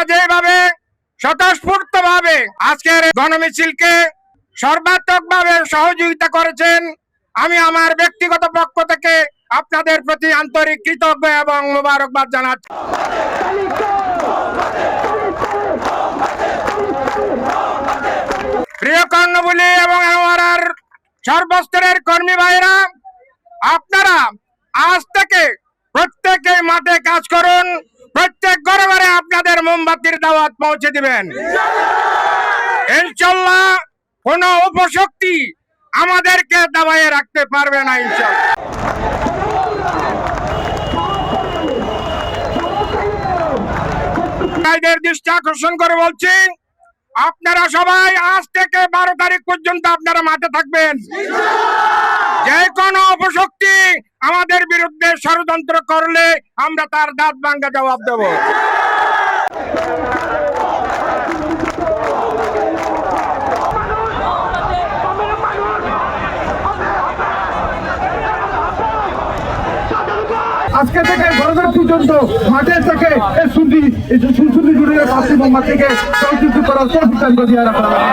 আপনারা যেভাবে স্বতঃস্ফূর্ত ভাবে আজকের গণমিছিলকে সর্বাত্মকভাবে সহযোগিতা করেছেন, আমি আমার ব্যক্তিগত পক্ষ থেকে আপনাদের প্রতি আন্তরিক কৃতজ্ঞ এবং মোবারকবাদ জানাচ্ছি। প্রিয় কর্ণফুলী এবং আনোয়ারার সর্বস্তরের কর্মী ভাইরা, আপনারা আজ থেকে প্রত্যেকে মাঠে কাজ করুন, প্রত্যেক ঘরে ঘরে আপনাদের মোমবাতির দাওয়াত পৌঁছে দিবেন। ইনশাআল্লাহ কোন উপশক্তি আমাদেরকে দাবাইয়ে রাখতে পারবে না ইনশাআল্লাহ। দৃষ্টি আকর্ষণ করে বলছি, আপনারা সবাই আজ থেকে 12 তারিখ পর্যন্ত আপনারা মাঠে থাকবেন। যে কোনো অপশক্তি আমাদের বিরুদ্ধে ষড়যন্ত্র করলে আমরা তার দাঁত ভাঙা জবাব দেব। আজকে থেকে গণতন্ত্র পর্যন্ত মাঠে থেকে সুন্নি জুড়ে পাঁচটি বোমা থেকে সংযুক্ত করার সিদ্ধান্ত দিয়ে রাখা হবে।